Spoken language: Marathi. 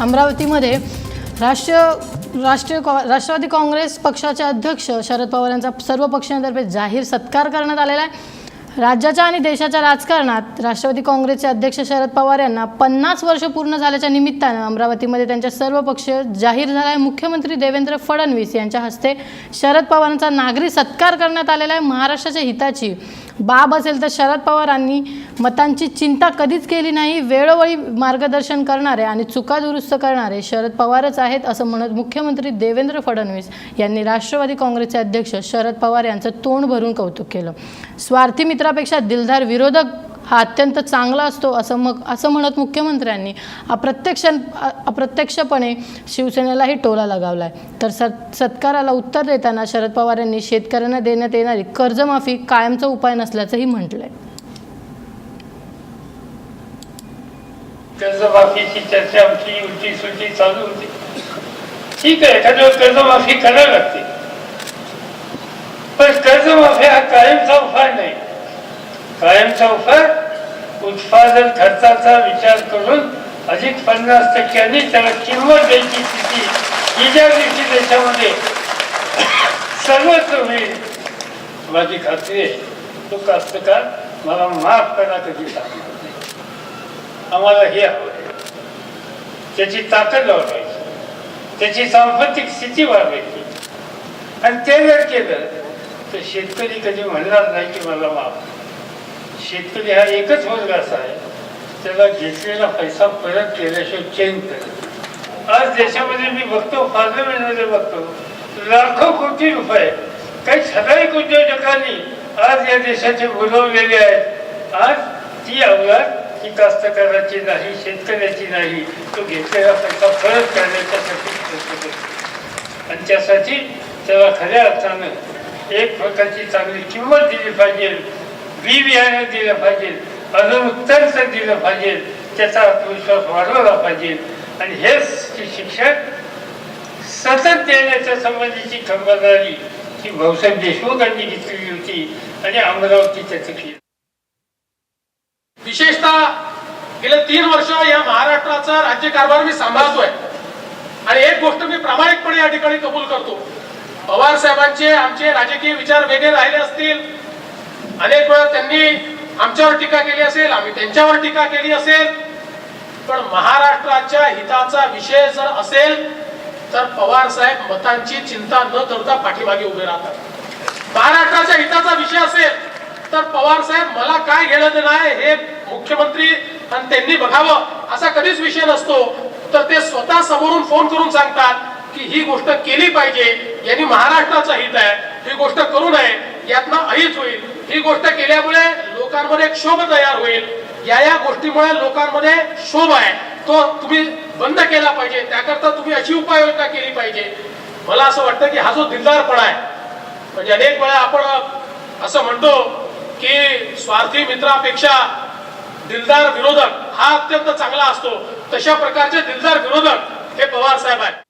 अमरावतीमध्ये राष्ट्रवादी काँग्रेस पक्षाचे अध्यक्ष शरद पवार यांचा सर्व पक्षांतर्फे जाहीर सत्कार करण्यात आलेला आहे। राज्याच्या आणि देशाच्या राजकारणात राष्ट्रवादी काँग्रेसचे अध्यक्ष शरद पवार यांना 50 वर्ष पूर्ण झाल्याच्या निमित्तानं अमरावतीमध्ये त्यांच्या सर्व पक्ष जाहीर झाला आहे। मुख्यमंत्री देवेंद्र फडणवीस यांच्या हस्ते शरद पवारांचा नागरी सत्कार करण्यात आलेला आहे। महाराष्ट्राच्या हिताची बाब असेल तर शरद पवारांनी मतांची चिंता कधीच केली नाही। वेळोवेळी मार्गदर्शन करणारे आणि चुका दुरुस्त करणारे शरद पवारच आहेत असं म्हणत मुख्यमंत्री देवेंद्र फडणवीस यांनी राष्ट्रवादी काँग्रेसचे अध्यक्ष शरद पवार यांचं तोंड भरून कौतुक केलं। स्वार्थी मित्रापेक्षा दिलदार विरोधक हा अत्यंत चांगला असतो असं म्हणत मुख्यमंत्र्यांनी अप्रत्यक्षपणे शिवसेनेलाही टोला लगावलाय। तर सत्काराला उत्तर देताना शरद पवार यांनी शेतकऱ्यांना देण्यात येणारी कर्जमाफी कायमचा उपाय नसल्याचंही म्हटलंय। कर्जमाफीची चर्चा आमची उलटी सुलटी चालू होती। ठीक आहे, एखाद्यावर कर्जमाफी करायला लागते, पण कर्जमाफी हा कायमचा उपाय नाही। कायमचा उपाय उत्पादन खर्चाचा विचार करून अधिक 50% त्याला किंमत द्यायची स्थिती ही ज्या दिवशी देशामध्ये सर्वत्र होईल, माझी खात्री आहे तो कास्तकार मला माफ करा कधी सांगणार नाही। आम्हाला हे हवं आहे, त्याची ताकद वाढवायची, त्याची सांस्कृतिक स्थिती वाढवायची, आणि ते जर केलं तर शेतकरी कधी म्हणणार नाही की मला माफ। शेतकरी हा एकच वर्ग असा आहे त्याला घेतलेला पैसा परत केल्याशिवाय चेंज करत। आज देशामध्ये मी बघतो, पार्लमेंटमध्ये बघतो, लाखो कोटी रुपये काही ठराविक उद्योजकांनी आज या देशाचे बुडवलेले आहेत। आज ती अवलाद ही कास्तकाराची नाही, शेतकऱ्याची नाही, तो घेतलेला पैसा परत करण्याच्यासाठी प्रयत्न करतो, आणि त्यासाठी त्याला खऱ्या अर्थानं एक प्रकारची चांगली किंमत दिली पाहिजे, बी बियाणं दिलं पाहिजे, अजून उत्तर दिलं पाहिजे, त्याचा आत्मविश्वास वाढवला पाहिजे, आणि हेच शिक्षक सतत देण्याच्या संबंधीची खबरदारी ही भाऊसाहेब देशमुखांनी घेतलेली होती आणि अमरावती त्याचं केलं। विशेषतः गेले 3 वर्ष या महाराष्ट्राचा राज्यकारभार मी सांभाळतोय, आणि एक गोष्ट मी प्रामाणिकपणे या ठिकाणी कबूल करतो, पवार साहेबांचे आमचे राजकीय विचार वेगळे राहिले असतील, अनेक वेळा त्यांनी आमच्यावर टीका केली असेल, आम्ही त्यांच्यावर टीका केली असेल, पण महाराष्ट्राच्या हिताचा विषय जर असेल तर पवार साहेब मतांची चिंता न करता पाठीमागे उभे राहतात। महाराष्ट्राच्या हिताचा विषय असेल तर पवार साहेब मला काय घेणं देणं आहे हे मुख्यमंत्री आणि त्यांनी बघावं असा कधीच विषय नसतो, तर ते स्वतः समोरून फोन करून सांगतात की ही गोष्ट केली पाहिजे, यांनी महाराष्ट्राचं हित आहे, ही गोष्ट करू नये, यातनं अहित होईल, ही गोष्ट केल्यामुळे लोकांमध्ये एक क्षोभ तयार होईल, या गोष्टीमुळे लोकांमध्ये क्षोभ आहे तो तुम्ही बंद केला पाहिजे, त्याकरता तुम्ही अशी उपाययोजना केली पाहिजे। मला असं वाटतं की हा जो दिलदारपणा आहे, म्हणजे अनेक वेळा आपण असं म्हणतो की स्वार्थी मित्रापेक्षा दिलदार विरोधक हा अत्यंत चांगला असतो, तशा प्रकारचे दिलदार विरोधक हे पवार साहेब आहेत।